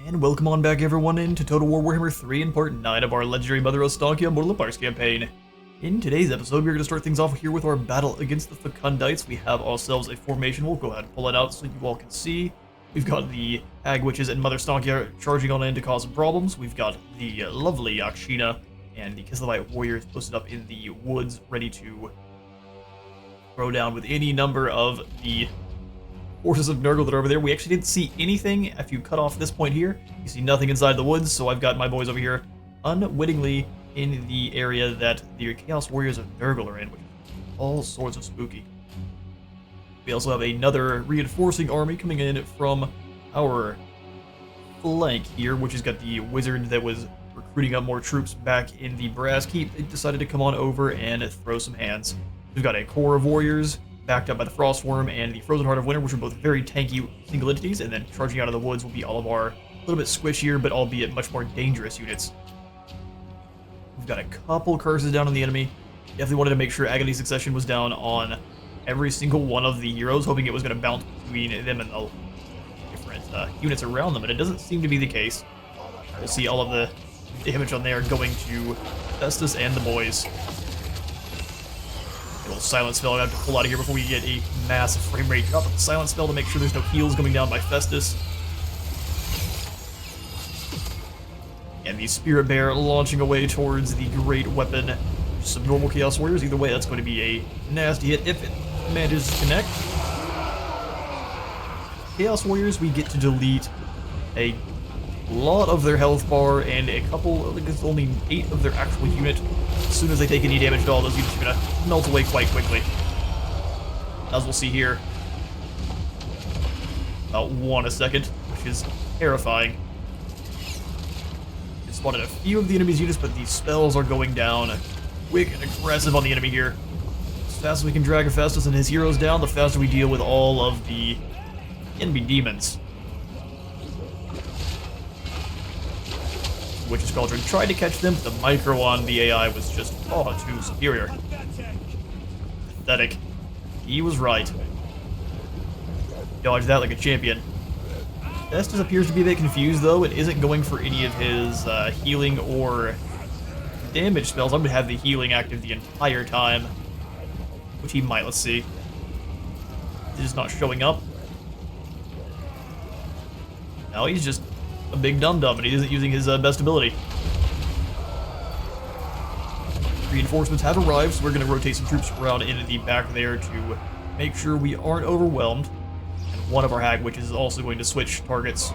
And welcome on back everyone into Total War Warhammer 3 in part 9 of our legendary Mother Ostankya Immortal Empires campaign. In today's episode, we're going to start things off here with our battle against the Fecundites. We have ourselves a formation. We'll go ahead and pull it out so you all can see. We've got the Hag Witches and Mother Ostankya charging on in to cause some problems. We've got the lovely Yakshina and the Kislevite warriors posted up in the woods, ready to throw down with any number of the forces of Nurgle that are over there. We actually didn't see anything. If you cut off this point here, you see nothing inside the woods, so I've got my boys over here unwittingly in the area that the Chaos Warriors of Nurgle are in, which is all sorts of spooky. We also have another reinforcing army coming in from our flank here, which has got the wizard that was recruiting up more troops back in the Brass Keep. They decided to come on over and throw some hands. We've got a core of warriors backed up by the Frostworm and the Frozen Heart of Winter, which are both very tanky single entities, and then charging out of the woods will be all of our a little bit squishier, but albeit much more dangerous units. We've got a couple curses down on the enemy. Definitely wanted to make sure Agony Succession was down on every single one of the heroes, hoping it was going to bounce between them and the different units around them, but it doesn't seem to be the case. We'll see all of the damage on there going to Festus and the boys. A little silent spell I have to pull out of here before we get a massive frame rate drop. A silent spell to make sure there's no heals coming down by Festus. And the Spirit Bear launching away towards the great weapon. Some normal Chaos Warriors. Either way, that's going to be a nasty hit if it manages to connect. Chaos Warriors, we get to delete a lot of their health bar and a couple, I think it's only 8 of their actual unit. As soon as they take any damage at all, those units are going to melt away quite quickly. As we'll see here. About 1 a second, which is terrifying. We spotted a few of the enemy's units, but these spells are going down quick and aggressive on the enemy here. As fast as we can drag Festus and his heroes down, the faster we deal with all of the enemy demons. Witch's Cauldron tried to catch them, but the micro on the AI was just far too superior. Pathetic. He was right. Dodged that like a champion. Festus appears to be a bit confused though. It isn't going for any of his healing or damage spells. I'm going to have the healing active the entire time, which he might. Let's see. He's just not showing up. No, he's just a big dum-dum, and he isn't using his best ability. Reinforcements have arrived, so we're going to rotate some troops around into the back there to make sure we aren't overwhelmed. And one of our Hag Witches is also going to switch targets.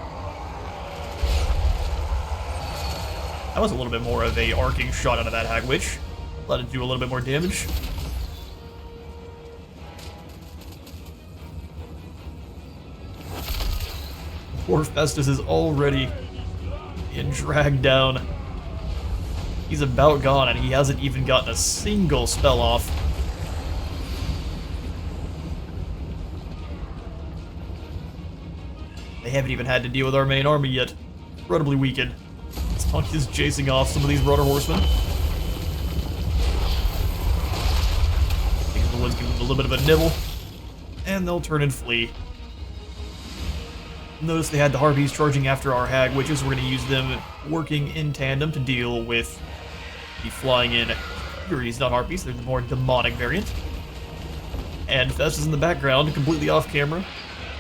That was a little bit more of a arcing shot out of that Hag Witch. Let it do a little bit more damage. Poor Festus is already being dragged down. He's about gone, and he hasn't even gotten a single spell off. They haven't even had to deal with our main army yet. Incredibly weakened. Stunk is chasing off some of these Broader Horsemen. The woods give them a little bit of a nibble, and they'll turn and flee. Notice they had the Harpies charging after our Hag Witches. We're going to use them working in tandem to deal with the flying in Furies, not Harpies. They're the more demonic variant. And Festus in the background, completely off camera,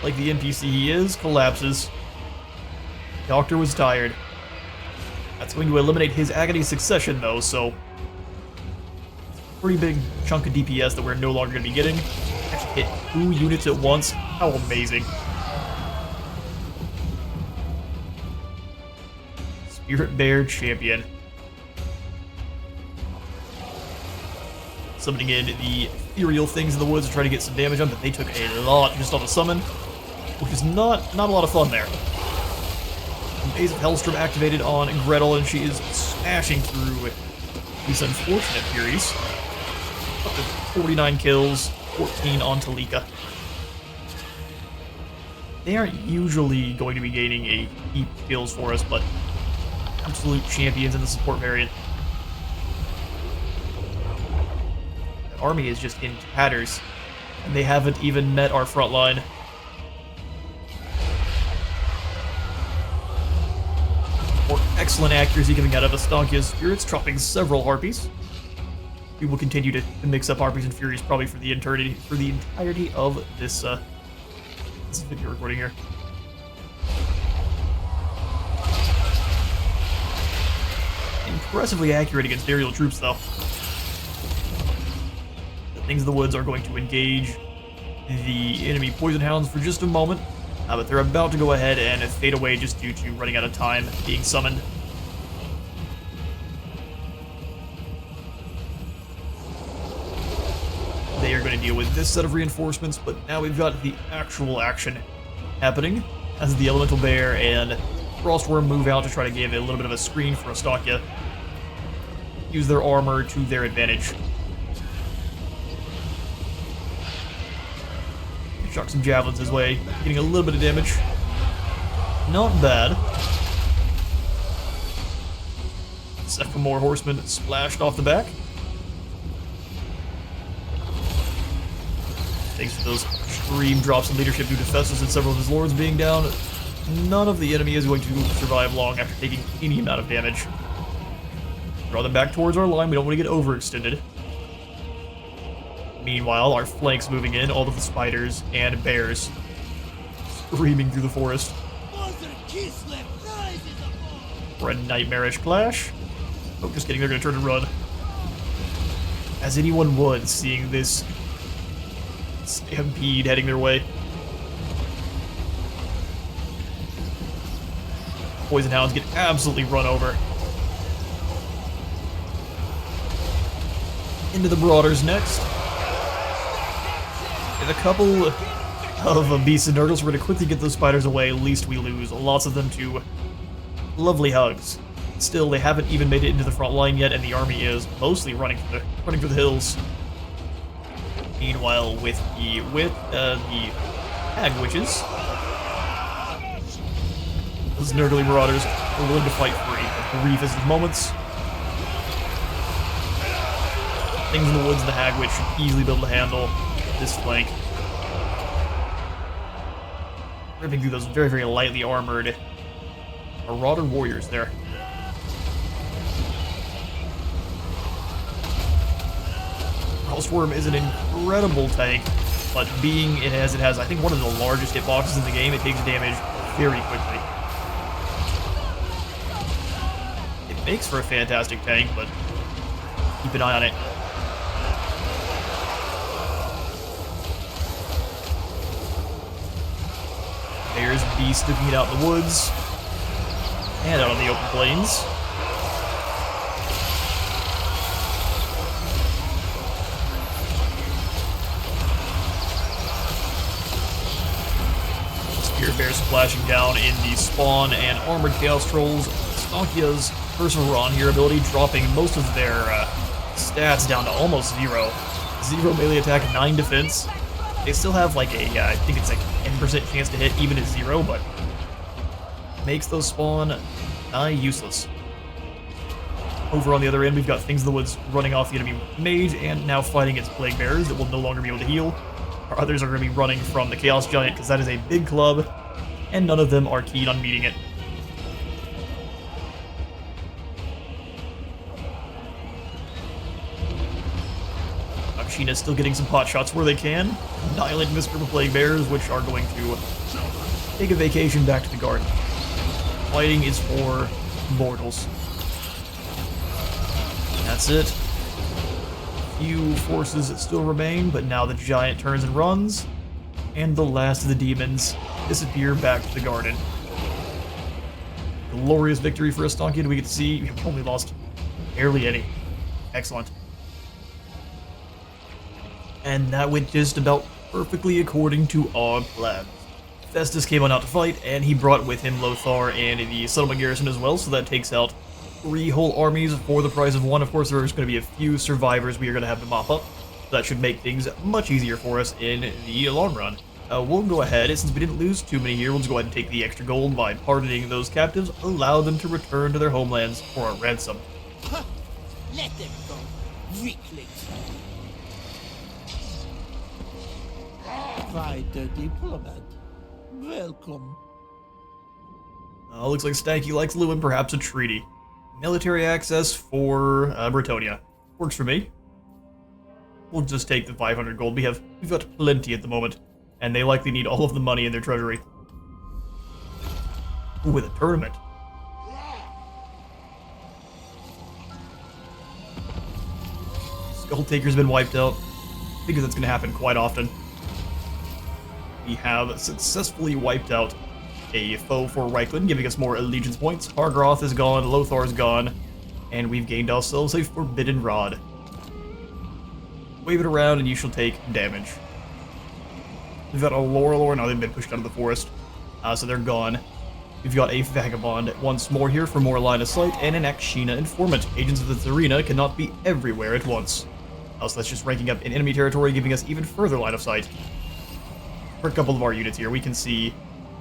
like the NPC he is, collapses. Doctor was tired. That's going to eliminate his Agony Succession though, so pretty big chunk of DPS that we're no longer going to be getting. Actually hit 2 units at once. How amazing. Spirit Bear champion. Summoning in the ethereal things in the woods to try to get some damage on, but they took a lot just on the summon, which is not a lot of fun there. Maze of Hellstrom activated on Gretel, and she is smashing through these unfortunate Furies. Up to 49 kills, 14 on Talika. They aren't usually going to be gaining a heap of kills for us, but absolute champions in the support variant. The army is just in tatters, and they haven't even met our front line. excellent accuracy coming out of Ostankya's spirits, dropping several harpies. We will continue to mix up harpies and furies probably for the entirety of this video recording here. Impressively accurate against aerial troops, though. The Things of the Woods are going to engage the enemy poison hounds for just a moment, but they're about to go ahead and fade away just due to running out of time being summoned. They are going to deal with this set of reinforcements, but now we've got the actual action happening as the Elemental Bear and Frostworm move out to try to give a little bit of a screen for Ostankya. Use their armor to their advantage. Chuck some javelins his way, getting a little bit of damage. Not bad. Several more horsemen splashed off the back. Thanks to those extreme drops in leadership due to Festus and several of his lords being down, none of the enemy is going to survive long after taking any amount of damage. Draw them back towards our line, we don't want to get overextended. Meanwhile, our flanks moving in, all of the spiders and bears screaming through the forest. For a nightmarish clash. Oh, just kidding, they're going to turn and run. As anyone would, seeing this stampede heading their way. Poison hounds get absolutely run over. Into the Marauders next. And a couple of beasts and nurgles. We're going to quickly get those spiders away, least we lose lots of them to lovely hugs. Still, they haven't even made it into the front line yet, and the army is mostly running for the hills. Meanwhile, with the Hag Witches, those nurgly Marauders are willing to fight for a briefest of moments. Things in the Woods and the Hag Witch should easily be able to handle this flank. Ripping through those very, very lightly armored Marauder warriors there. Frostworm is an incredible tank, but being it as it has, I think, one of the largest hitboxes in the game, it takes damage very quickly. It makes for a fantastic tank, but keep an eye on it. There's beasts sticking it out in the woods and out on the open plains. Spear bears splashing down in the spawn and armored chaos trolls. Ostankya's Perseveron here ability dropping most of their stats down to almost 0. 0 melee attack, 9 defense. They still have like a, I think it's like 10% chance to hit even at 0, but makes those spawn nigh useless. Over on the other end, we've got Things of the Woods running off the enemy mage and now fighting its plague bears that will no longer be able to heal. Our others are going to be running from the Chaos Giant because that is a big club, and none of them are keen on meeting it. Shena's still getting some pot shots where they can, annihilating this group of plague bears, which are going to take a vacation back to the garden. Fighting is for mortals. That's it. Few forces still remain, but now the giant turns and runs, and the last of the demons disappear back to the garden. Glorious victory for Ostankya. Do we get to see? We've only lost barely any. Excellent. And that went just about perfectly according to our plans. Festus came on out to fight, and he brought with him Lothar and the settlement garrison as well, so that takes out 3 whole armies for the price of 1. Of course, there's going to be a few survivors we are going to have to mop up. That should make things much easier for us in the long run. We'll go ahead, since we didn't lose too many here, we'll just go ahead and take the extra gold by pardoning those captives, allow them to return to their homelands for a ransom. Let them go, weaklings. Fighter diplomat, welcome. Looks like Stanky likes Lewin, perhaps a treaty. Military access for Bretonia. Works for me. We'll just take the 500 gold. We've got plenty at the moment, and they likely need all of the money in their treasury. Ooh, with a tournament. Skull Taker's been wiped out. I think that's going to happen quite often. We have successfully wiped out a foe for Reichland, giving us more allegiance points. Hargroth is gone, Lothar's gone, and we've gained ourselves a Forbidden Rod. Wave it around and you shall take damage. We've got a Lorelor, now they've been pushed out of the forest, so they're gone. We've got a Vagabond once more here for more line of sight, and an Akshina Informant. Agents of the Tsarina cannot be everywhere at once. So that's just ranking up in enemy territory, giving us even further line of sight. For a couple of our units here, we can see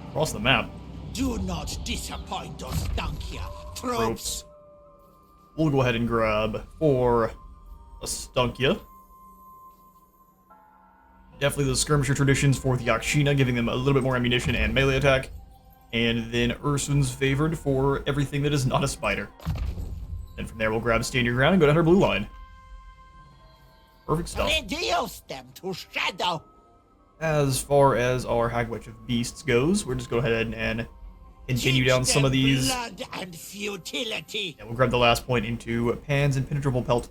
across the map. Do not disappoint us, Ostankya. Troops. We'll go ahead and grab for Ostankya. Definitely the skirmisher traditions for the Akshina, giving them a little bit more ammunition and melee attack. And then Ursun's favored for everything that is not a spider. And from there we'll grab Stand Your Ground and go down our blue line. Perfect stuff. Reduce them to shadow. As far as our Hagwitch of Beasts goes, we're just going to go ahead and continue down some of these. Blood and futility. Yeah, we'll grab the last point into Pan's Impenetrable Pelt.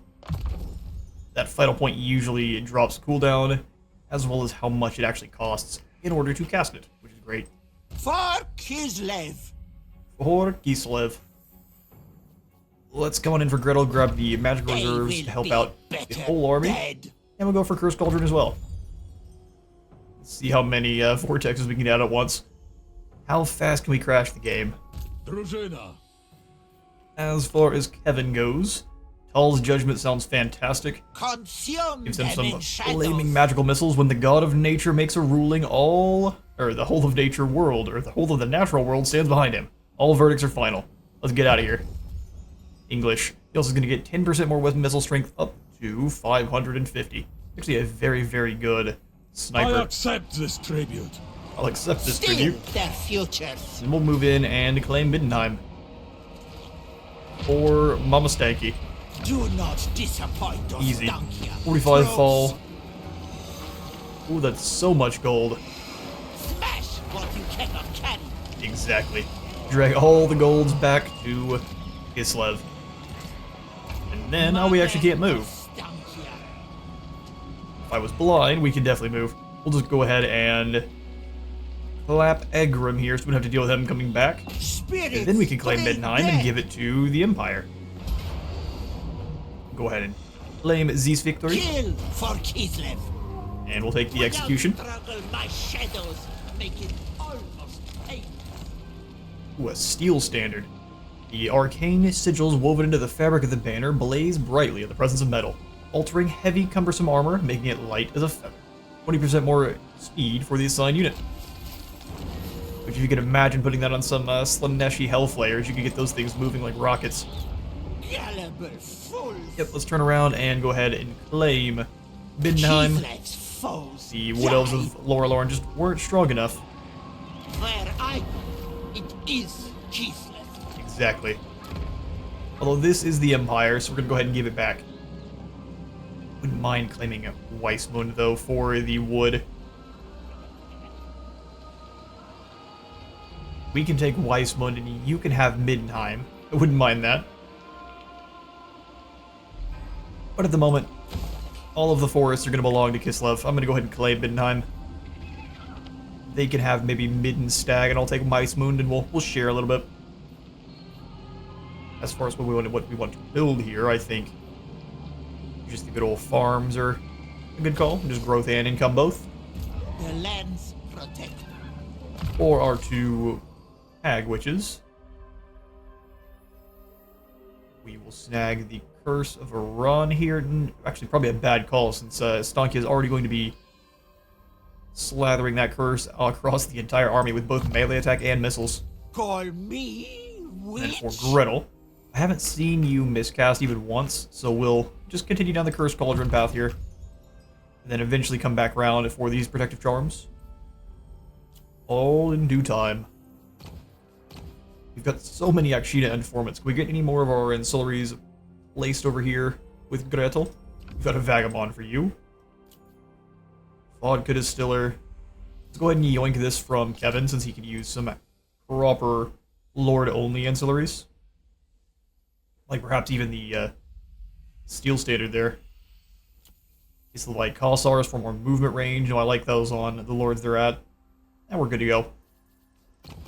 That final point usually drops cooldown, as well as how much it actually costs in order to cast it, which is great. For Kislev. For Kislev. Let's go on in for Gretel, grab the magical They reserves will to help be out the better whole army. dead. And we'll go for Curse Cauldron as well. Let's see how many vortexes we can add at once. How fast can we crash the game? Drużyna. As far as Kevin goes, Tull's Judgment sounds fantastic. Consume Gives him them some in shadows. flaming magical missiles. When the god of nature makes a ruling, the whole of nature world, or the whole of the natural world stands behind him. All verdicts are final. Let's get out of here. English. He also is going to get 10% more weapon missile strength up to 550. Actually a very, very good sniper. I accept this tribute. I'll accept this Steal tribute. their futures. And we'll move in and claim Middenheim. Or Mama Stanky. Do not disappoint us, Easy. Ostankya. 45 Troops. fall. Ooh, that's so much gold. Smash what you cannot carry. Exactly. Drag all the golds back to Kislev. And then, we actually can't move. Ostankya. If I was blind, we could definitely move. We'll just go ahead and clap Egram here, so we don't have to deal with him coming back. Spirits And then we can claim bring Middenheim and death. give it to the Empire. Go ahead and claim Z's victory, Kill for Kislev. and we'll take the Without execution. struggle, my shadows make it almost painless. Ooh, a steel standard. The arcane sigils woven into the fabric of the banner blaze brightly in the presence of metal, altering heavy, cumbersome armor, making it light as a feather. 20% more speed for the assigned unit. Which, if you can imagine putting that on some Slaneshi Hellflayers, you could get those things moving like rockets. Gullible fools. Yep, let's turn around and go ahead and claim Middenheim. Kislev's foes. The Wood Elves of Lorelorn just weren't strong enough. Where I go, it is Kislev. Exactly. Although this is the Empire, so we're gonna go ahead and give it back. Wouldn't mind claiming a Weissmund, though, for the wood. We can take Weissmund, and you can have Middenheim. I wouldn't mind that. But at the moment, all of the forests are going to belong to Kislev. I'm going to go ahead and claim Middenheim. They can have maybe Middenstag, and I'll take Weissmund, and we'll share a little bit. As far as what we want to build here, I think just the good old farms are a good call. Just growth and income both. The lands protect. Or our two hag witches. We will snag the Curse of Iran here. Actually, probably a bad call, since Ostankya is already going to be slathering that curse across the entire army with both melee attack and missiles. Call me And witch. for Gretel, I haven't seen you miscast even once, so we'll just continue down the Curse Cauldron path here. And then eventually come back around for these protective charms. All in due time. We've got so many Akshina informants. Can we get any more of our ancillaries placed over here with Gretel? We've got a vagabond for you. Vodka distiller. Let's go ahead and yoink this from Kevin since he can use some proper Lord-only ancillaries. Like perhaps even the steel standard there. It's the light Cossars for more movement range. No, I like those on the lords they're at. And we're good to go.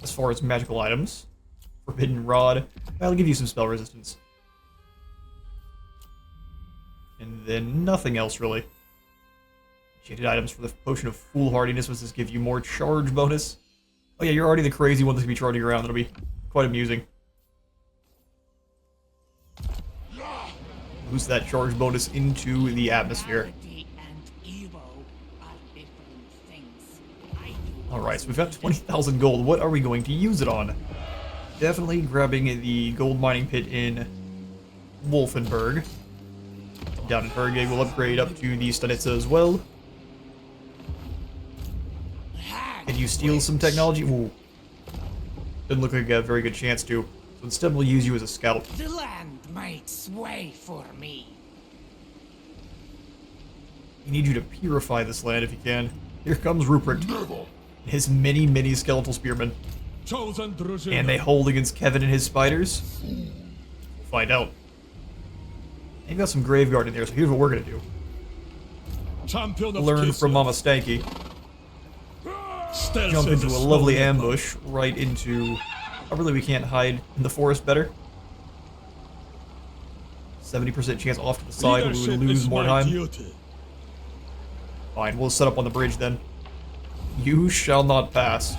As far as magical items, Forbidden Rod, I'll give you some spell resistance. And then nothing else really. Enchanted items for the Potion of Foolhardiness, which just give you more charge bonus. Oh yeah, you're already the crazy one that's gonna be charging around. That'll be quite amusing. Boost that charge bonus into the atmosphere. Alright, so we've got 20,000 gold. What are we going to use it on? Definitely grabbing the gold mining pit in Wolfenburg. Down in Hergeg, we'll upgrade up to the Stanitsa as well. Can you steal some technology? Ooh. Doesn't look like a very good chance to. So instead we'll use you as a scout. The land might sway for me. We need you to purify this land if you can. Here comes Rupert. His many skeletal spearmen. And they hold against Kevin and his spiders. Find out. And you've got some Graveguard in there, so here's what we're gonna do. Learn from Mama Stanky. Jump into a lovely ambush right into... Oh, really, we can't hide in the forest better? 70% chance off to the side, we would lose more time. Fine, we'll set up on the bridge then. You shall not pass.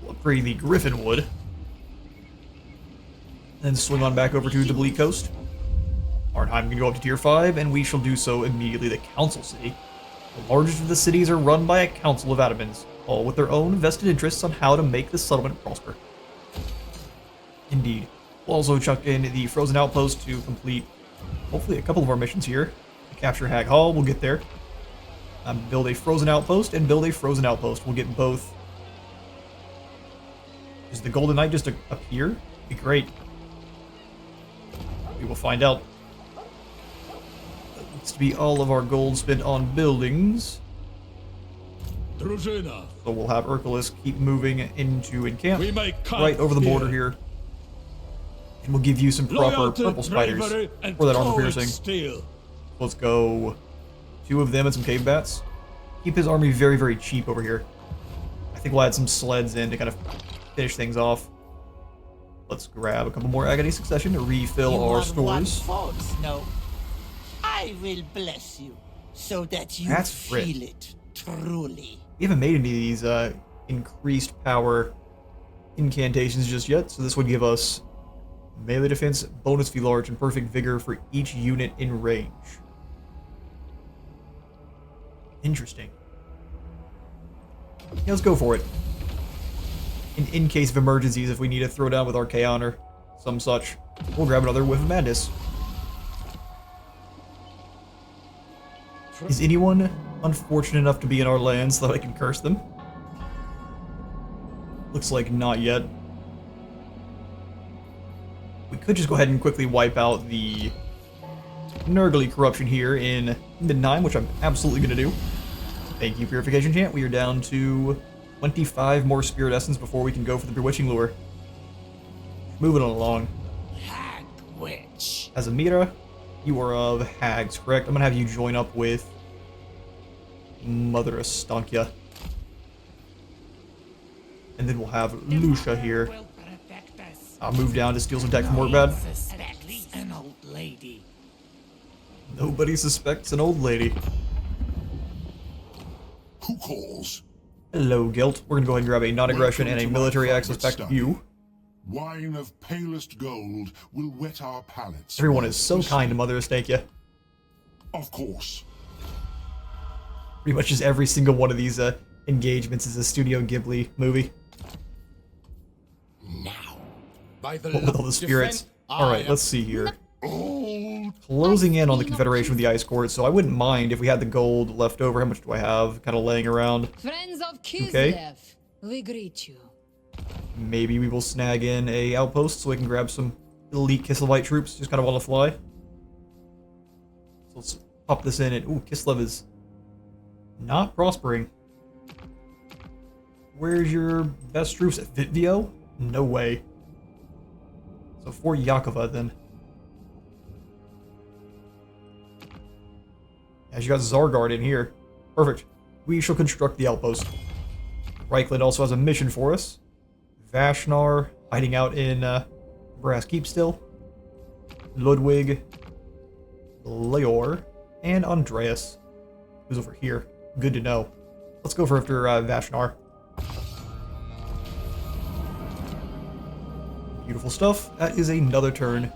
We'll upgrade the Griffin Wood. Then swing on back over to the Bleak Coast. Arnheim can go up to tier 5, and we shall do so immediately. The Council City. The largest of the cities are run by a council of Adamans, all with their own vested interests on how to make the settlement prosper. Indeed. We'll also chuck in the Frozen Outpost to complete, hopefully, a couple of our missions here. To capture Hag Hall, we'll get there. Build a Frozen Outpost and build a Frozen Outpost. We'll get both. Does the Golden Knight just appear? Be great. We will find out. That looks to be all of our gold spent on buildings. So we'll have Urculus keep moving into encamp right over the border here. And we'll give you some proper purple spiders for that armor piercing. Let's go 2 of them and some cave bats. Keep his army very cheap over here. I think we'll add some sleds in to kind of finish things off. Let's grab a couple more Agony Succession to refill our stores. Folks, no. I will bless you so that you feel it truly. We haven't made any of these increased power incantations just yet, so this would give us melee defense, bonus v large, and perfect vigor for each unit in range. Interesting. Yeah, let's go for it. In case of emergencies, if we need to throw down with Archaon or some such, we'll grab another Whiff of Madness. Is anyone unfortunate enough to be in our lands so that I can curse them? Looks like not yet. We could just go ahead and quickly wipe out the Nurgly corruption here in Midnine, which I'm absolutely going to do. Thank you, Purification Chant. We are down to 25 more Spirit Essence before we can go for the Bewitching Lure. Moving on along. Hag Witch. Azamira, you are of Hags, correct? I'm going to have you join up with Mother Ostankya. And then we'll have Lucia here. I'll move down to steal some tech from Workbad. An old lady. Nobody suspects an old lady. Who calls? Hello, Guilt. We're gonna go ahead and grab a non-aggression and a military access back to you. Wine of palest gold will wet our palates. Everyone is so kind to Mother Ostankya. Of course. Pretty much just every single one of these engagements is a Studio Ghibli movie. Now, by the with all the spirits. Alright, let's see here. Closing in on the Confederation with the Ice Court, so I wouldn't mind if we had the gold left over. How much do I have kind of laying around? Friends of Kislev, Okay. we greet you. Maybe we will snag in a outpost so we can grab some elite Kislevite troops just kind of on the fly. So let's pop this in and... Ooh, Kislev is not prospering. Where's your best troops at Vitvio? No way. So for Yakova then. As you got Zargard in here. Perfect. We shall construct the outpost. Reichland also has a mission for us. Vashnar, hiding out in Brass Keep still. Ludwig, Leor, and Andreas, who's over here. Good to know. Let's go for after Vashnar. Beautiful stuff. That is another turn.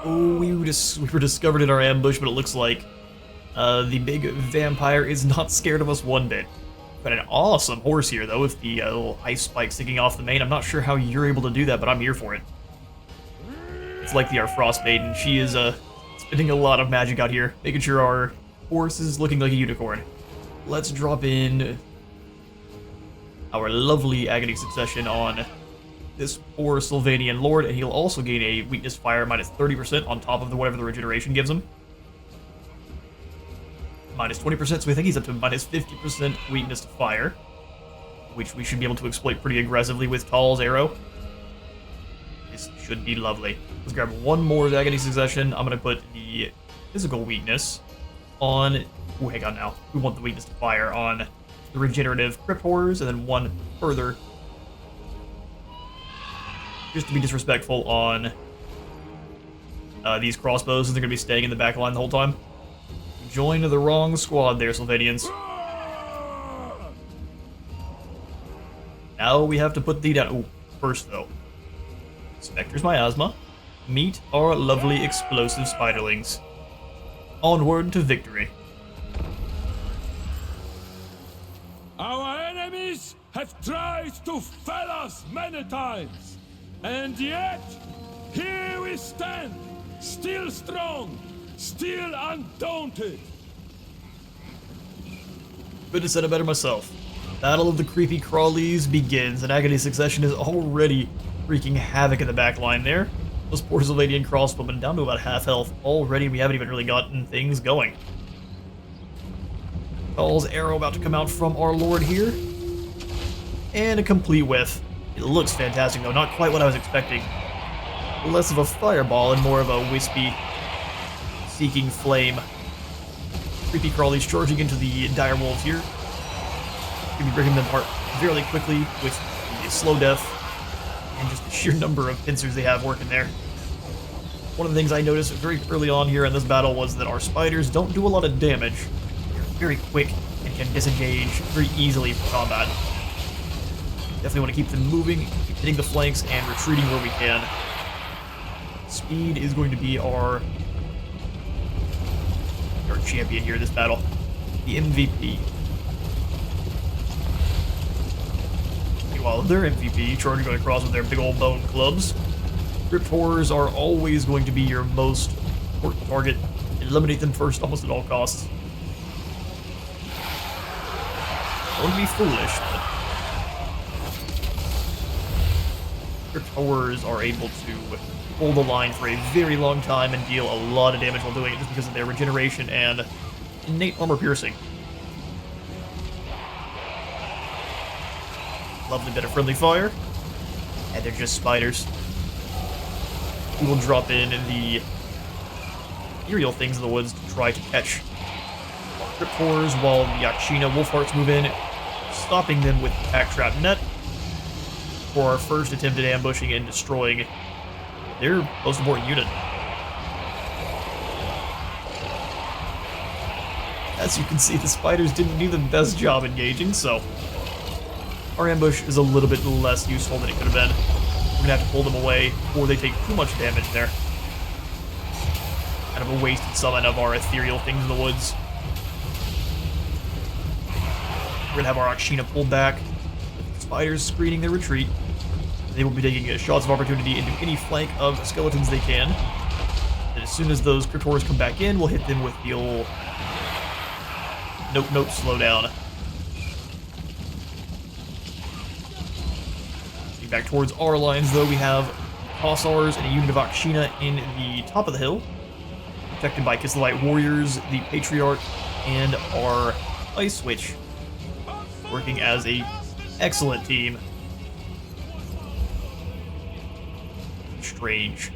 Oh, we were discovered in our ambush, but it looks like the big vampire is not scared of us one bit. Got an awesome horse here, though, with the little ice spike sticking off the mane. I'm not sure how you're able to do that, but I'm here for it. It's like our Frost Maiden. She is spending a lot of magic out here, making sure our horse is looking like a unicorn. Let's drop in our lovely Agony Succession on this poor Sylvanian Lord, and he'll also gain a weakness fire minus 30% on top of whatever the regeneration gives him. Minus 20%, so we think he's up to minus 50% weakness to fire, which we should be able to exploit pretty aggressively with Tal's arrow. This should be lovely. Let's grab one more Agony Succession. I'm going to put the physical weakness on... Oh, hang on now. We want the weakness to fire on the regenerative Crypt Horrors, and then one further, just to be disrespectful, on these crossbows, since they're going to be staying in the back line the whole time. Join the wrong squad there, Sylvanians. Now we have to put the down. Oh, first though, Spectre's Miasma. Meet our lovely explosive spiderlings. Onward to victory. Our enemies have tried to fell us many times, and yet here we stand, still strong, still undaunted. Couldn't have said it better myself. Battle of the Creepy Crawlies begins, and Agony Succession is already wreaking havoc in the back line there. Those poor Sylvanian crossbowmen down to about half health already. We haven't even really gotten things going. Tal's arrow about to come out from our lord here. And a complete whiff. It looks fantastic though, not quite what I was expecting. Less of a fireball and more of a wispy, seeking flame. Creepy Crawlies charging into the dire wolves here. Gonna be breaking them apart fairly quickly with the slow death and just the sheer number of pincers they have working there. One of the things I noticed very early on here in this battle was that our spiders don't do a lot of damage. They're very quick and can disengage very easily from combat. Definitely want to keep them moving, keep hitting the flanks, and retreating where we can. Speed is going to be our champion here in this battle. The MVP. Meanwhile, their MVP charging across with their big old bone clubs. Crypt Horrors are always going to be your most important target. Eliminate them first almost at all costs. Don't be foolish, but Crypt Horrors are able to hold the line for a very long time and deal a lot of damage while doing it just because of their regeneration and innate armor piercing. Lovely bit of friendly fire. And they're just spiders. We will drop in the aerial things in the woods to try to catch Crypt Horrors while the Yakshina Wolfhearts move in, stopping them with Pack Trap Net for our first attempt at ambushing and destroying their most important unit. As you can see, the spiders didn't do the best job engaging, so our ambush is a little bit less useful than it could have been. We're gonna have to pull them away before they take too much damage there. Kind of a wasted summon of our ethereal things in the woods. We're gonna have our Akshina pulled back, with the spiders screening their retreat. They will be taking shots of opportunity into any flank of skeletons they can. The as soon as those Cryptors come back in, we'll hit them with the old... Nope, slow down. Back towards our lines, though, we have Kossars and a unit of Akshina in the top of the hill, protected by Kislevite warriors, the Patriarch, and our Ice Witch, working as a excellent team. Strange.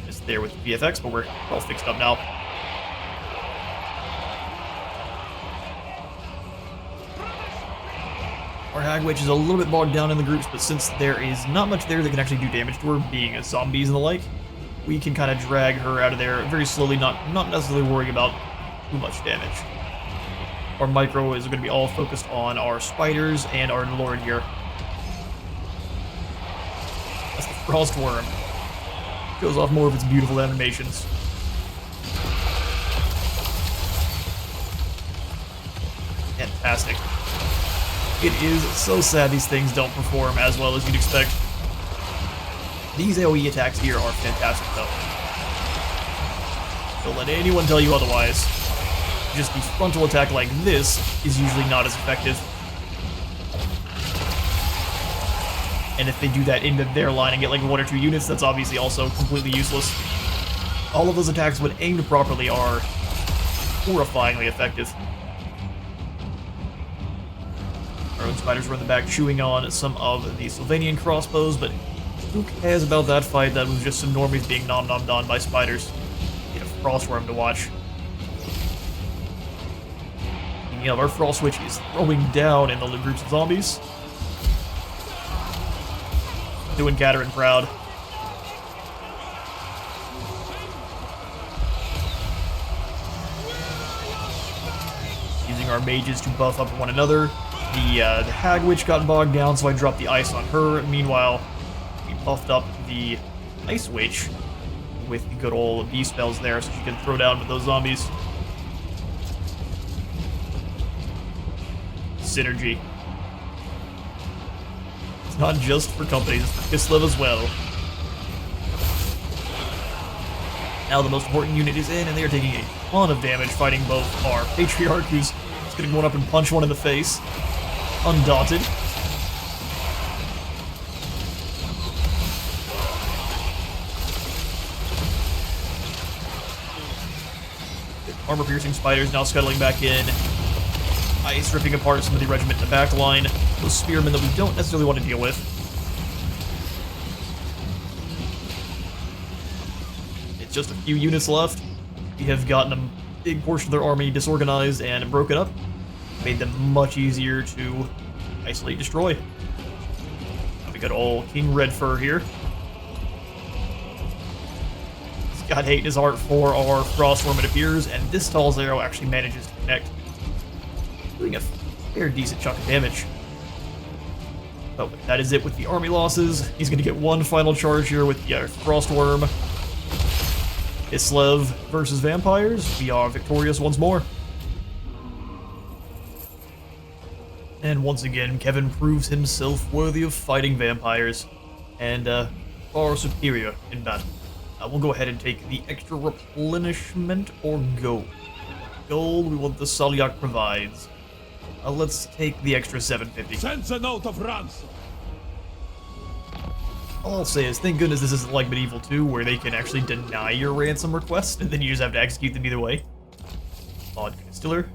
Just there with the VFX, but we're all fixed up now. Our Hag Witch is a little bit bogged down in the groups, but since there is not much there that can actually do damage to her, being zombies and the like, we can kind of drag her out of there very slowly, not necessarily worrying about too much damage. Our micro is going to be all focused on our spiders and our Lord here. That's the Frost Worm. Shows off more of its beautiful animations. Fantastic. It is so sad these things don't perform as well as you'd expect. These AoE attacks here are fantastic, though. Don't let anyone tell you otherwise. Just the frontal attack like this is usually not as effective. And if they do that into their line and get like 1 or 2 units, that's obviously also completely useless. All of those attacks, when aimed properly, are horrifyingly effective. Our own spiders were in the back chewing on some of the Sylvanian crossbows, but who cares about that fight? That was just some normies being nom-nom-donned by spiders. Need a Frostworm to watch. And, you know, our Frost Witch is throwing down in the groups of zombies. Doing Caterin proud. Using our mages to buff up one another. The Hag Witch got bogged down, so I dropped the ice on her. Meanwhile, we buffed up the Ice Witch with the good old B spells there, so she can throw down with those zombies. Synergy. It's not just for companies, it's for Kislev as well. Now the most important unit is in, and they are taking a ton of damage fighting both our Patriarch, who's just gonna go up and punch one in the face. Undaunted. Armor-piercing spiders now scuttling back in. Ice ripping apart some of the regiment in the back line. Those spearmen that we don't necessarily want to deal with. It's just a few units left. We have gotten a big portion of their army disorganized and broken up. Made them much easier to isolate, destroy. Now we got old King Redfur here. He's got hate in his heart for our Frostworm, it appears, and this Tall's arrow actually manages to connect, doing a fair decent chunk of damage. Oh, that is it with the army losses. He's going to get one final charge here with the Frostworm. Kislev versus vampires. We are victorious once more. And once again, Kevin proves himself worthy of fighting vampires, and far superior in battle. We'll go ahead and take the extra replenishment or gold. Gold, we want the Salyak provides. Let's take the extra 750. Sends a note of ransom. All I'll say is, thank goodness this isn't like Medieval 2, where they can actually deny your ransom request, and then you just have to execute them either way. Odd Constiller.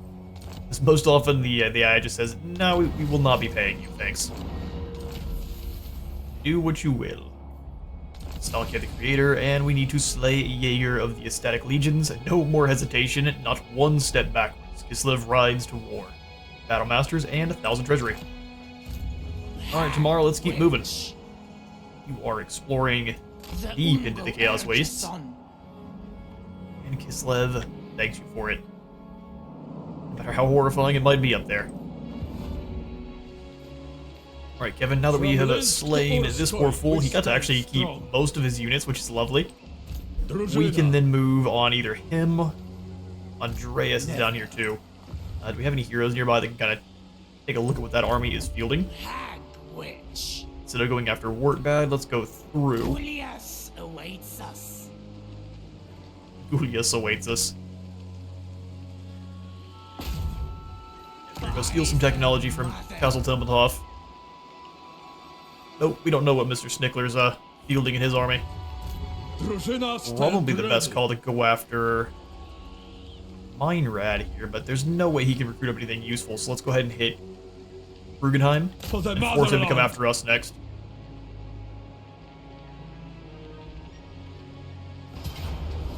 Most often, the AI just says, no, we will not be paying you, thanks. Do what you will. Stalkia the Creator, and we need to slay a Jaeger of the Ecstatic Legions. No more hesitation, not one step backwards. Kislev rides to war. Battle Masters and 1,000 treasury. Alright, tomorrow let's keep moving. You are exploring deep into the Chaos Wastes. And Kislev thanks you for it. No matter how horrifying it might be up there. Alright, Kevin, now that we have slain this poor fool, he got to actually keep most of his units, which is lovely. We can then move on either him. Andreas is down here too. Do we have any heroes nearby that can kind of take a look at what that army is fielding? Instead of going after Wortbad, let's go through. Julius awaits us. Julius awaits us. We're gonna go steal some technology from Castle Tempelhof. Nope, we don't know what Mr. Snickler's fielding in his army. Probably the best call to go after Meinrad here, but there's no way he can recruit up anything useful, so let's go ahead and hit Brugenheim and force him to come after us next.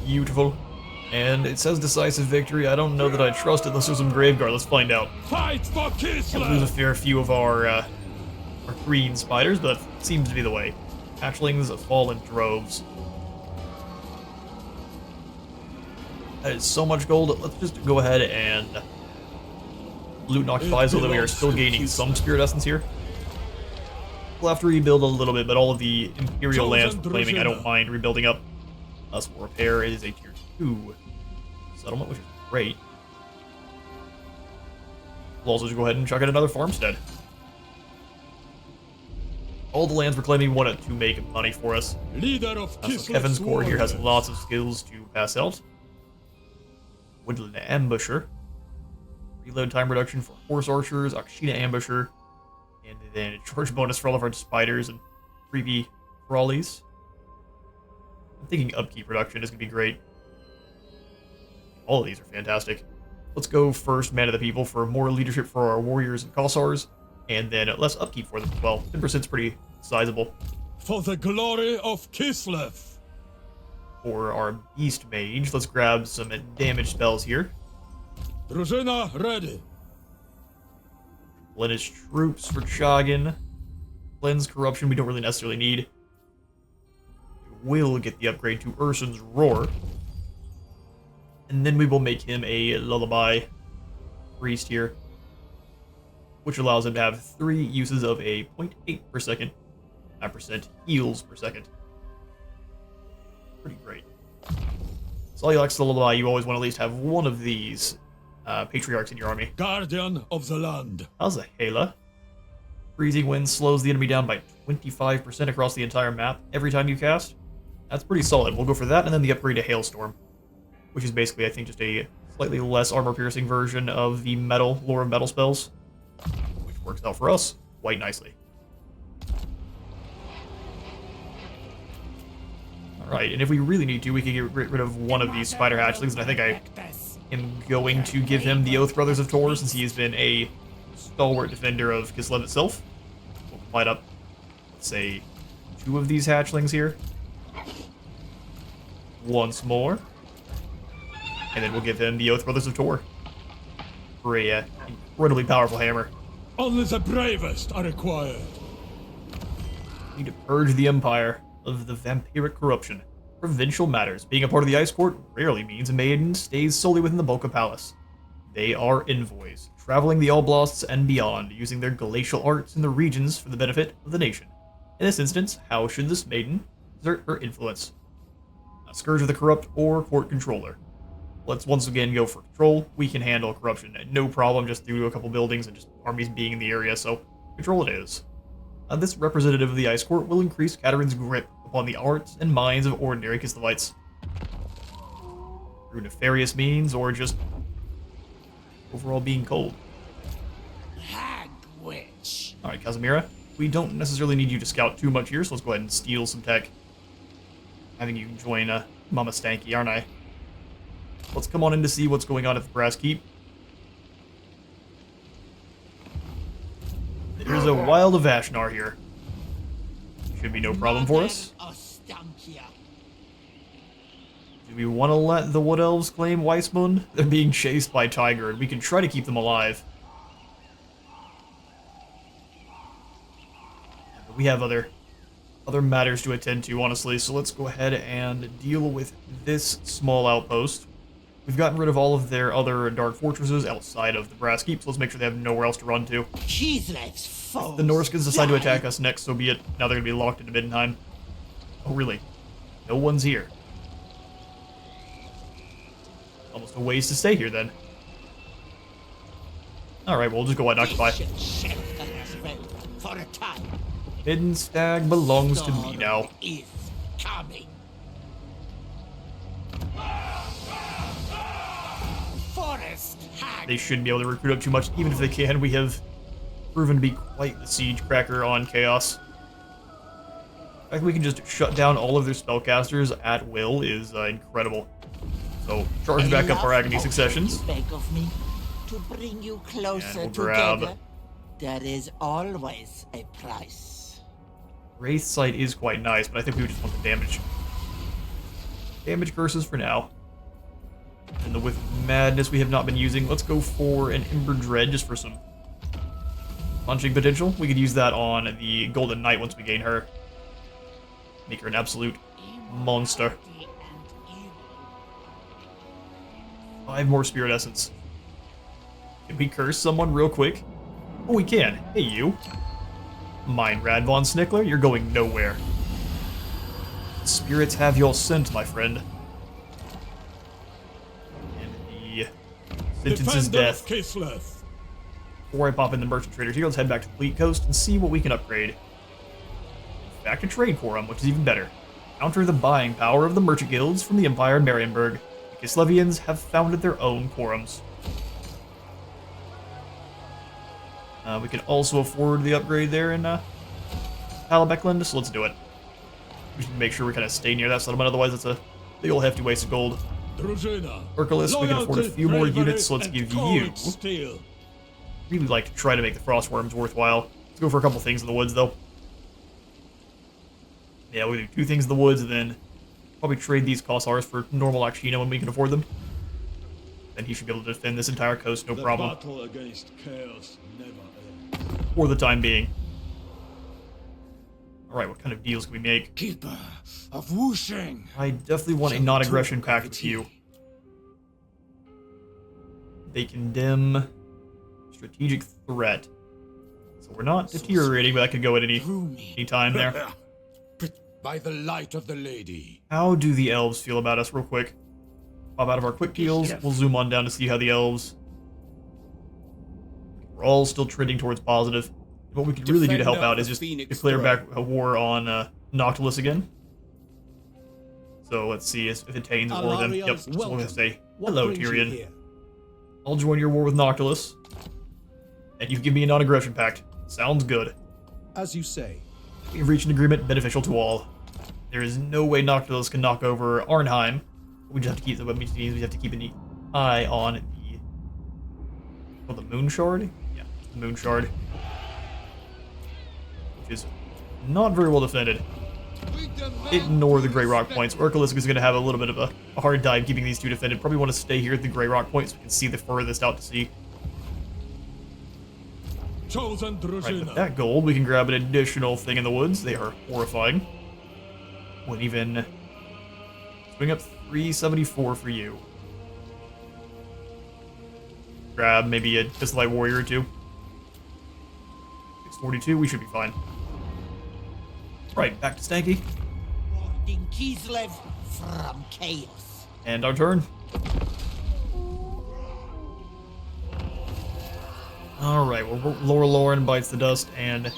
Beautiful. And it says decisive victory. I don't know that I trust it unless there's some Graveguard. Let's find out. Fight for Kislev! We'll lose a fair few of our green spiders, but that seems to be the way. Hatchlings fall in droves. That is so much gold. Let's just go ahead and loot and occupy so that we are still gaining some spirit essence here. We'll have to rebuild a little bit, but all of the Imperial lands we're claiming, I don't mind rebuilding up. Us for repair. It is a tier 2 settlement, which is great. We'll also just go ahead and chuck in another farmstead. All the lands we're claiming wanted to make money for us. Leader of So Kevin's Corps here has lots of skills to pass out. Woodland Ambusher. Reload time reduction for Horse Archers, Akshina Ambusher. And then a charge bonus for all of our spiders and creepy crawlies. I'm thinking upkeep reduction is going to be great. All of these are fantastic. Let's go first, Man of the People, for more leadership for our warriors and Kossars, and then less upkeep for them as well. 10% is pretty sizable. For the glory of Kislev. For our Beast Mage, let's grab some damage spells here. Drużyna ready. Replenish troops for Chagan. Cleanse corruption we don't really necessarily need. Will get the upgrade to Ursun's Roar. And then we will make him a Lullaby Priest here, which allows him to have 3 uses of a 0.8 per second, 9% heals per second. Pretty great. Solulax the Lullaby, you always want to at least have one of these Patriarchs in your army. Guardian of the land. How's a Hela? Freezing Wind slows the enemy down by 25% across the entire map every time you cast. That's pretty solid. We'll go for that, and then the upgrade to Hailstorm, which is basically, I think, just a slightly less armor-piercing version of the metal, Lore of Metal spells, which works out for us quite nicely. Alright, and if we really need to, we can get rid of one of these spider hatchlings, and I think I am going to give him the Oath Brothers of Tor, since he has been a stalwart defender of Kislev itself. We'll light up, let's say, 2 of these hatchlings here. Once more. And then we'll give him the Oath Brothers of Tor for a incredibly powerful hammer. Only the bravest are required. We need to purge the Empire of the vampiric corruption. Provincial matters. Being a part of the Ice Court rarely means a maiden stays solely within the Bolka Palace. They are envoys, traveling the Oblasts and beyond, using their glacial arts in the regions for the benefit of the nation. In this instance, how should this maiden exert her influence? A Scourge of the Corrupt or Court Controller. Let's once again go for control. We can handle corruption no problem just through a couple buildings and just armies being in the area, so control it is. This representative of the Ice Court will increase Katarin's grip upon the arts and minds of ordinary Kislevites. Through nefarious means or just overall being cold. Hag witch. Alright, Casimira, we don't necessarily need you to scout too much here, so let's go ahead and steal some tech. I think you can join Mama Stanky, aren't I? Let's come on in to see what's going on at the Brass Keep. There's a Wild of Ashnar here. Should be no problem for us. Ostankya. Do we want to let the Wood Elves claim Weissmund? They're being chased by Tiger, and we can try to keep them alive. But we have other matters to attend to, honestly, so let's go ahead and deal with this small outpost. We've gotten rid of all of their other dark fortresses outside of the Brass Keep, so let's make sure they have nowhere else to run to. Kislev's foes. The Norskins decide to attack us next, so be it. Now they're going to be locked into Middenheim. Oh, really? No one's here. Almost a waste to stay here, then. Alright, we'll just go ahead and occupy. For a time. Hidden Stag belongs to me now. Is coming. they shouldn't be able to recruit up too much. Even if they can, we have proven to be quite the siege cracker on Chaos. The fact that we can just shut down all of their spellcasters at will is incredible. So, charge back up our Agony Successions. You beg of me to bring you closer And we'll grab... together. There is always a price. Wraith Sight is quite nice, but I think we just want the damage. Damage curses for now. And the Whiff of Madness we have not been using. Let's go for an Ember Dread just for some punching potential. We could use that on the Golden Knight once we gain her. Make her an absolute monster. 5 more Spirit Essence. Can we curse someone real quick? Oh, we can. Hey, you. Mine, Rad Von Snickler, you're going nowhere. Spirits have your scent, my friend. And the sentence is death. Kislev. Before I pop in the Merchant Traders here, let's head back to Fleet Coast and see what we can upgrade. Back to Trade Quorum, which is even better. Counter the buying power of the merchant guilds from the Empire and Marienburg. The Kislevians have founded their own quorums. We can also afford the upgrade there in Hallebeckland, so let's do it. We should make sure we kind of stay near that settlement, otherwise it's a big old hefty waste of gold. Urculus, we can afford a few more units, so let's give you... Really like to try to make the Frostworms worthwhile. Let's go for a couple things in the woods, though. Yeah, we'll do 2 things in the woods, and then probably trade these Kossars for normal Akshina when we can afford them. Then he should be able to defend this entire coast, no problem. Battle against chaos never ends. For the time being. Alright, what kind of deals can we make? Keeper of Wushing. I definitely want a non-aggression pact with you. They condemn strategic threat. So we're not deteriorating, but that could go at any time there. By the light of the lady. How do the elves feel about us real quick? Pop out of our quick deals. We'll zoom on down to see how the elves... We're all still trending towards positive. What we could really do to help out is just declare back a war on Noctilus again. So let's see if it attains a war with them. Yep, that's what we're going to say. Hello, Tyrion. I'll join your war with Noctilus. And you give me a non-aggression pact. Sounds good. As you say. We've reached an agreement beneficial to all. There is no way Noctilus can knock over Arnheim. We just have to keep we have to keep an eye on the Moon Shard? Yeah, the Moon Shard. Which is not very well defended. Ignore the Grey Rock points. Urculus is going to have a little bit of a hard time keeping these 2 defended. Probably want to stay here at the Grey Rock point so we can see the furthest out to sea. Chosen Right, with that gold, we can grab an additional thing in the woods. They are horrifying. Would even swing up 374 for you. Grab maybe a Kislev warrior or 2. 642, we should be fine. Right, back to Stanky. Warding Kislev from chaos. And our turn. Alright, well, Laura Lauren bites the dust, and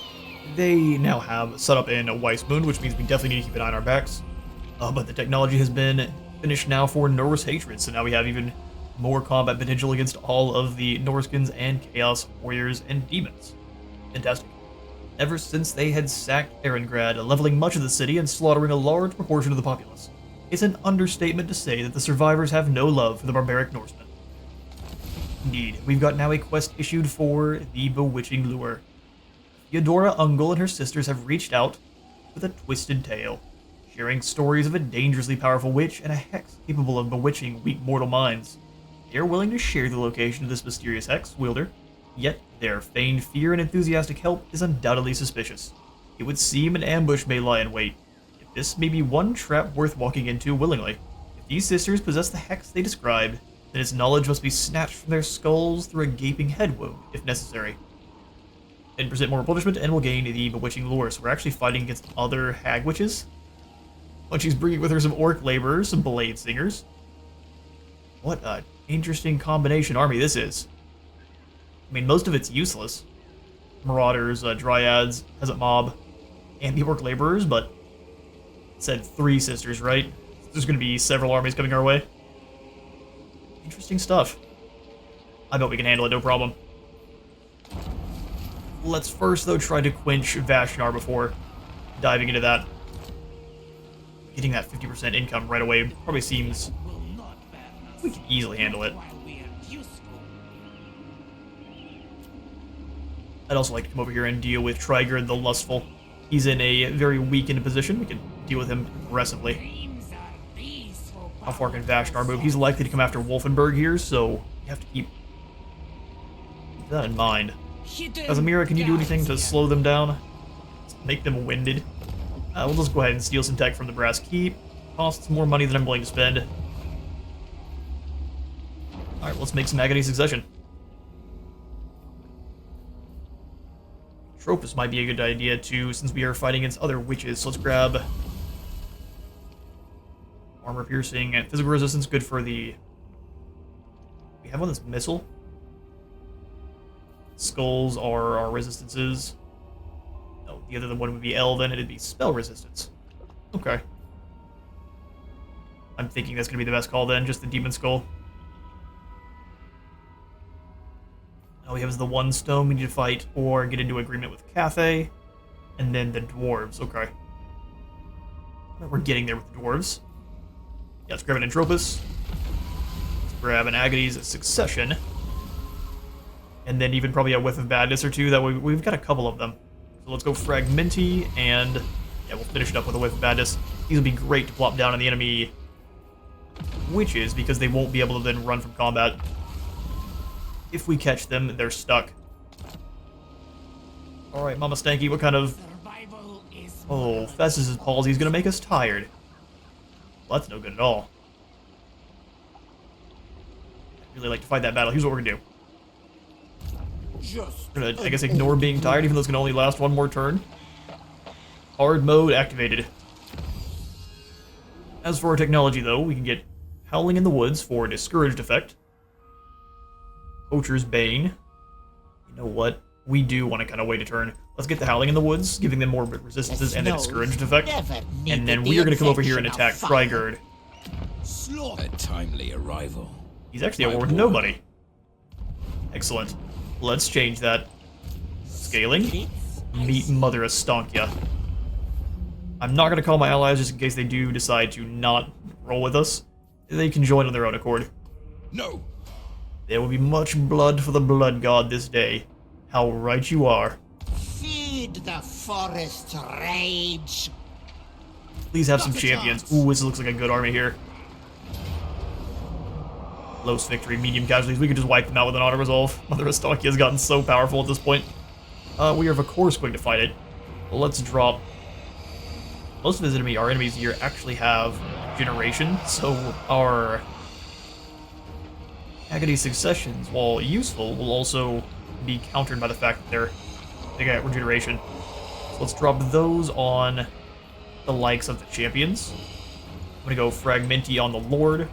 they now have set up in a Weissmund, which means we definitely need to keep an eye on our backs. But the technology has been finished now for Norse hatred, so now we have even more combat potential against all of the Norskins and Chaos Warriors and Demons. Fantastic. Ever since they had sacked Erengrad, leveling much of the city and slaughtering a large proportion of the populace, it's an understatement to say that the survivors have no love for the barbaric Norsemen. Indeed, we've got now a quest issued for the Bewitching Lure. Theodora Ungel and her sisters have reached out with a twisted tale, sharing stories of a dangerously powerful witch and a hex capable of bewitching weak mortal minds. They are willing to share the location of this mysterious hex wielder, yet their feigned fear and enthusiastic help is undoubtedly suspicious. It would seem an ambush may lie in wait, yet this may be one trap worth walking into willingly. If these sisters possess the hex they described, then its knowledge must be snatched from their skulls through a gaping head wound, if necessary. 10% more replenishment, and we'll gain the Bewitching Lure, so we're actually fighting against other hag witches. But she's bringing with her some orc laborers, some blade singers. What an interesting combination army this is. I mean, most of it's useless. Marauders, dryads, peasant mob, and the orc laborers, but it said 3 sisters, right? There's going to be several armies coming our way. Interesting stuff. I bet we can handle it, no problem. Let's first, though, try to quench Vashnar before diving into that. Getting that 50% income right away probably seems... we can easily handle it. I'd also like to come over here and deal with Trigard the Lustful. He's in a very weakened position. We can deal with him aggressively. How far can Vashnar move? He's likely to come after Wolfenburg here, so you have to keep that in mind. Casimira, can you do anything to slow them down? Make them winded? We'll just go ahead and steal some tech from the Brass Keep. Costs more money than I'm willing to spend. Alright, let's make some Agony Succession. Tropus might be a good idea too, since we are fighting against other witches. So let's grab armor piercing and physical resistance. Good for the... we have one that's missile. Skulls are our resistances. No, the other one would be Elven, it'd be spell resistance. Okay. I'm thinking that's going to be the best call then, just the Demon Skull. All we have is the one stone we need to fight, or get into agreement with Cathay, and then the dwarves. Okay. We're getting there with the dwarves. Yeah, let's grab an Entropus. Let's grab an Agony's Succession. And then even probably a Whiff of Badness or two. That way we've got a couple of them. So let's go Fragmenti, and yeah, we'll finish it up with a Whiff of Badness. These will be great to plop down on the enemy witches, because they won't be able to then run from combat. If we catch them, they're stuck. Alright, Mama Stanky, what kind of... oh, Festus' palsy is going to make us tired. Well, that's no good at all. I'd really like to fight that battle. Here's what we're going to do. We're gonna, I guess, ignore being tired, even though it's going to only last one more turn. Hard mode activated. As for our technology, though, we can get Howling in the Woods for a discouraged effect. Poacher's Bane. You know what? We do want to kind of wait a turn. Let's get the Howling in the Woods, giving them more resistances and a discouraged effect. And then we are going to come over here and attack Trigard. A timely arrival. He's actually at war with nobody. Excellent. Let's change that. Scaling. Meet Mother Ostankya. I'm not going to call my allies just in case they do decide to not roll with us. They can join on their own accord. No. There will be much blood for the Blood God this day. How right you are. Feed the forest rage. Please have some champions. Ooh, this looks like a good army here. Close victory, medium casualties. We could just wipe them out with an auto resolve. Mother Ostankya has gotten so powerful at this point. We are of course going to fight it. Let's drop. Most of our enemies here actually have generation, so our Agony Successions, while useful, will also be countered by the fact that they got regeneration. So let's drop those on the likes of the champions. I'm gonna go Fragmenti on the Lord.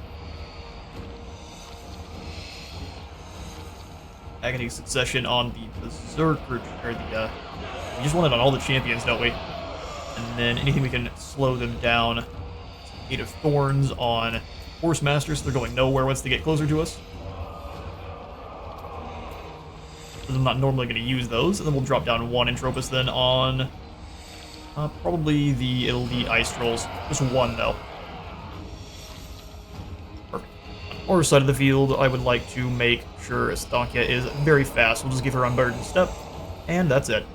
Agony Succession on the Berserker, or the, we just want it on all the champions, don't we? And then anything we can slow them down. Eight of Thorns on Horse Masters, so they're going nowhere once they get closer to us. I'm not normally going to use those, and then we'll drop down one Entropus then on probably the Elite Ice Trolls. Just one, though. Perfect. On our side of the field, I would like to make sure Ostankya is very fast. We'll just give her Unburdened Step, and that's it.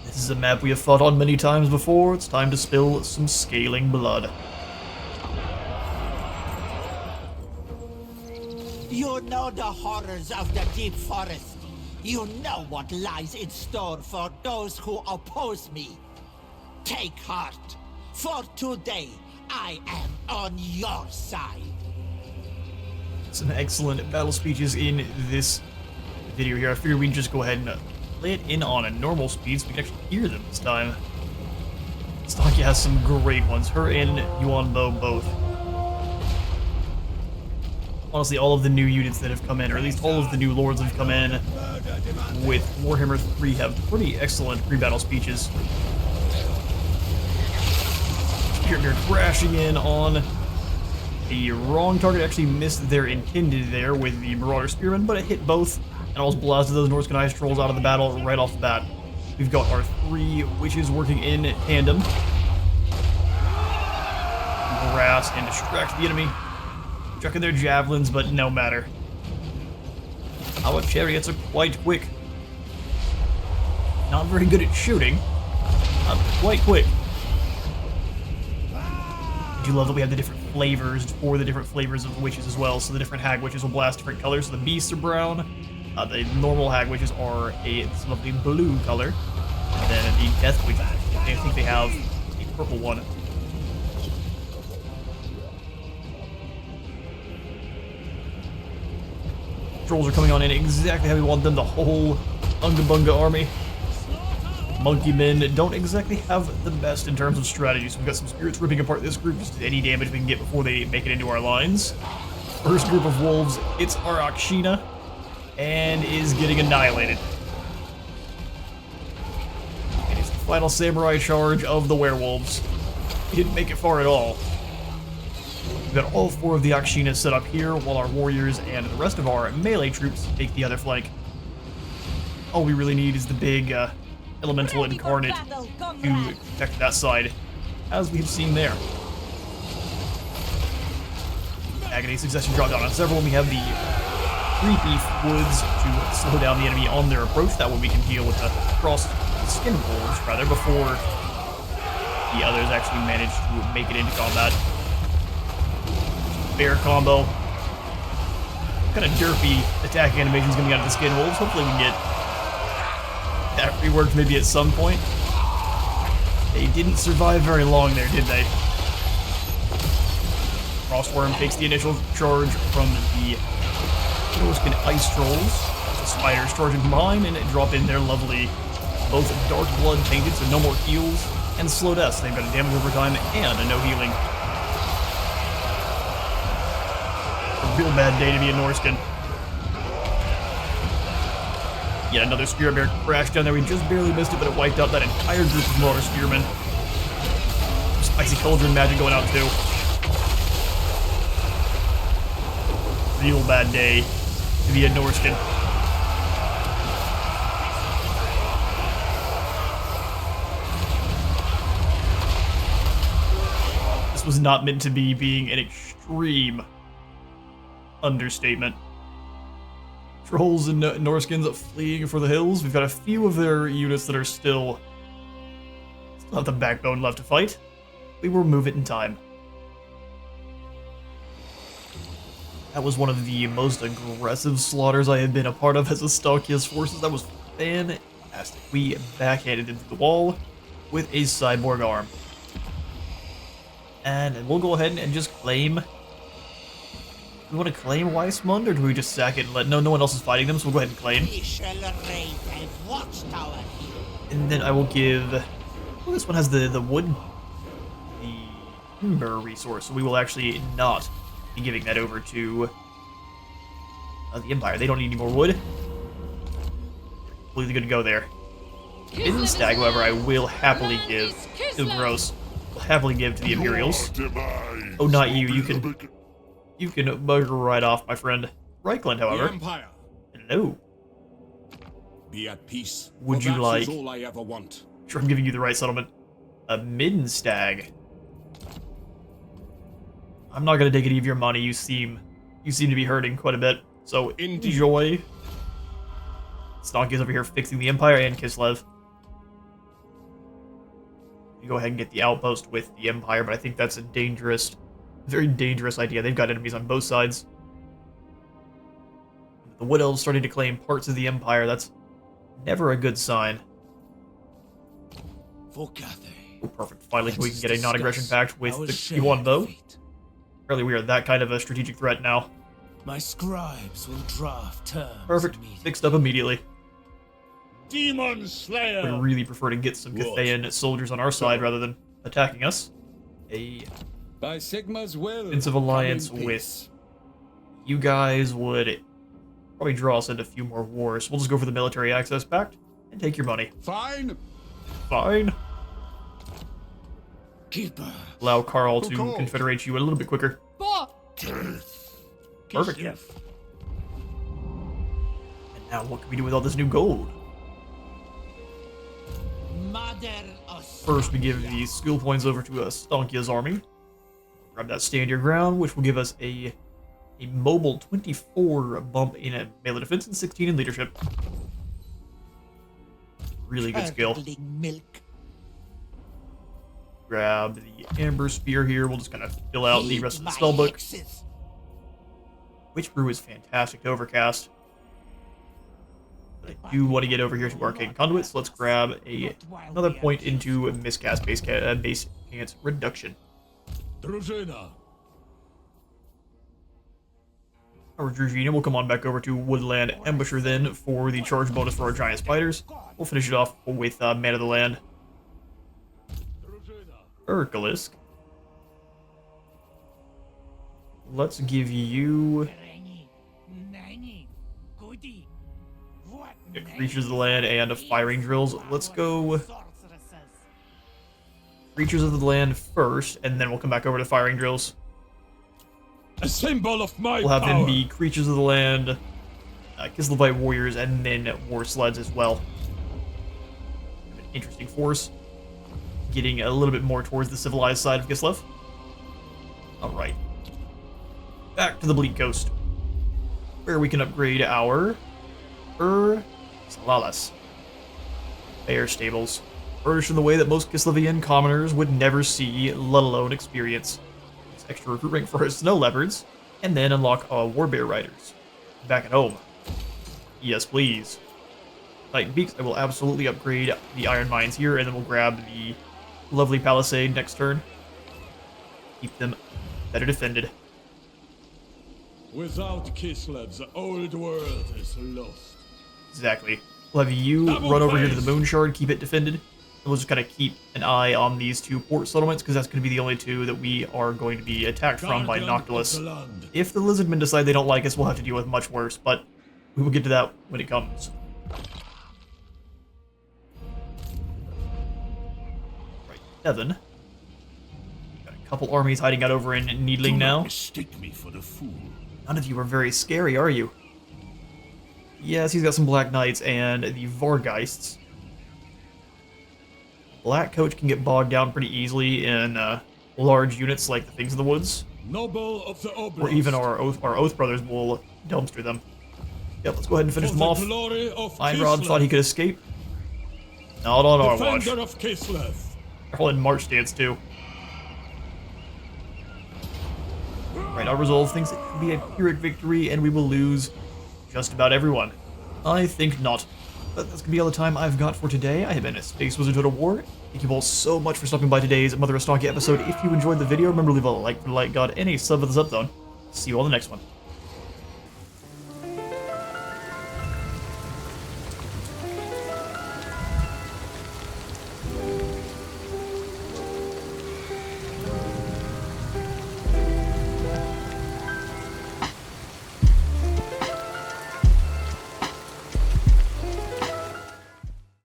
This is a map we have fought on many times before. It's time to spill some scaling blood. You know the horrors of the deep forest. You know what lies in store for those who oppose me. Take heart, for today I am on your side. Some excellent battle speeches in this video here. I figured we'd just go ahead and lay it in on a normal speed so we can actually hear them this time. Ostankya has some great ones. Her and Yuan Bo both. Honestly, all of the new units that have come in, or at least all of the new lords that have come in with Warhammer 3 have pretty excellent pre-battle speeches. Here, crashing in on The wrong target actually missed their intended there with the Marauder Spearman, but it hit both and almost blasted those Norse Ice Trolls out of the battle right off the bat. We've got our 3 witches working in tandem. Harass and distract the enemy. Chucking their javelins, but no matter. Our chariots are quite quick. Not very good at shooting. Quite quick. I do love that we have the different flavors for the different flavors of witches as well. So the different hag witches will blast different colors. So the beasts are brown. The normal hag witches are this lovely blue color. And then the death witches, I think they have a purple one. Trolls are coming on in exactly how we want them. The whole Unga Bunga army. Monkey men don't exactly have the best in terms of strategy, so we've got some spirits ripping apart this group, just any damage we can get before they make it into our lines. First group of wolves, it's our Akshina, and is getting annihilated. And it's the final samurai charge of the werewolves. We didn't make it far at all. We've got all 4 of the Akshinas set up here, while our warriors and the rest of our melee troops take the other flank. All we really need is the big elemental incarnate to protect that side, as we've seen there. Agony succession drop down on several, and we have the creepy woods to slow down the enemy on their approach. That way we can deal with the skin wolves, rather, before the others actually manage to make it into combat. Bear combo. Kind of derpy attack animations coming out of the skin wolves. Hopefully we can get that reworked maybe at some point. They didn't survive very long there, did they? Frostworm takes the initial charge from the Norskin Ice Trolls. The spiders charging from behind and drop in their lovely, both Dark Blood tainted, so no more heals, and slow deaths. They've got a damage over time and a no healing. A real bad day to be a Norskin. Yet another Spear Bear crashed down there. We just barely missed it, but it wiped out that entire group of Marauder Spearmen. Spicy Cauldron magic going out too. Real bad day to be a Norskin. This was not meant to be being an extreme understatement. Trolls and Norskins fleeing for the hills. We've got a few of their units that are still have the backbone left to fight. We will move it in time. That was one of the most aggressive slaughters I have been a part of as Ostankya's forces. That was fantastic. We backhanded into the wall with a cyborg arm. And we'll go ahead and just claim... Do we want to claim Weissmund, or do we just sack it and let... No one else is fighting them, so we'll go ahead and claim. We shall raid a watchtower here. And then I will give... Well, this one has the wood... The timber resource, so we will actually not be giving that over to the Empire. They don't need any more wood. Completely good to go there. In Stag, however, I will happily give... Ew, gross. Will happily give to the Imperials. Oh, not you. You can bugger right off, my friend. Reichland, however. Hello. Be at peace. Would you like... That is all I ever want. Sure, I'm giving you the right settlement. A Middenstag. I'm not gonna take any of your money. You seem to be hurting quite a bit. So enjoy. Ostankya's over here fixing the Empire and Kislev. You go ahead and get the outpost with the Empire, but I think that's a dangerous, very dangerous idea. They've got enemies on both sides. The Wood Elves starting to claim parts of the Empire. That's never a good sign. Oh, perfect. Finally, we can get a non-aggression pact with the Q1 bow. Apparently, we are that kind of a strategic threat now. My scribes will draft terms. Perfect. Fixed up immediately. Demon Slayer! We really prefer to get some Cathayan soldiers on our side rather than attacking us. A By Sigma's will, defensive alliance with you guys would probably draw us into a few more wars. We'll just go for the military access pact and take your money. Fine. Fine. Keeper. Allow Carl to confederate you a little bit quicker. Perfect. Kislev. And now what can we do with all this new gold? Mother Ostankya. First, we give the skill points over to Ostankya's army. Grab that stand your ground, which will give us a mobile 24 bump in melee defense and 16 in leadership. Really good skill. Curdling milk. Grab the Amber Spear here. We'll just kind of fill out the Heed rest of the my spellbook. hexes. Witch Brew is fantastic to overcast. But I do want to get over here to Arcane Conduit, so let's grab another point into Miscast base chance reduction. Drużyna. Our Drugina will come on back over to Woodland Ambusher then for the charge bonus for our giant spiders. We'll finish it off with Man of the Land. Urkalisk. Let's give you Creatures of the Land and Firing Drills. Let's go Creatures of the Land first, and then we'll come back over to Firing Drills. A symbol of my We'll have power. them be Creatures of the Land, Kislevite Warriors, and then War Sleds as well. An interesting force. Getting a little bit more towards the civilized side of Kislev. Alright. Back to the Bleak Coast, where we can upgrade our Salalas. Bear stables. Furnished in the way that most Kislevian commoners would never see, let alone experience. It's extra recruit rank for our snow leopards, and then unlock our warbear riders. Back at home. Yes, please. Titan Beaks, I will absolutely upgrade the iron mines here, and then we'll grab the lovely palisade next turn. Keep them better defended. Without Kislev, the old world is lost. Exactly. We'll have you Double run over here to face. the Moon Shard, keep it defended. And we'll just kind of keep an eye on these two port settlements, because that's going to be the only two that we are going to be attacked from by Guardian of Noctilus. the land. If the Lizardmen decide they don't like us, we'll have to deal with much worse, but we will get to that when it comes. Right, Devon. Got a couple armies hiding out over in Needling now. Mistake me for a fool. None of you are very scary, are you? Yes, he's got some Black Knights and the Vargeists. Black Coach can get bogged down pretty easily in large units like the Things in the Woods. Noble of the Oblast. Or even our Oath Brothers will dumpster them. Yep, let's go ahead and finish For them the off. glory of Einrod Kislev. thought he could escape. Not on our watch. Defender of Kislev. They're all in March stance too. Right, our resolve thinks it could be a Pyrrhic victory and we will lose just about everyone. I think not. But that's gonna be all the time I've got for today. I have been a Space Wizard Total War. Thank you all so much for stopping by today's Mother Ostankya episode. If you enjoyed the video, remember to leave a like for the light god and a sub for the sub zone. See you all in the next one.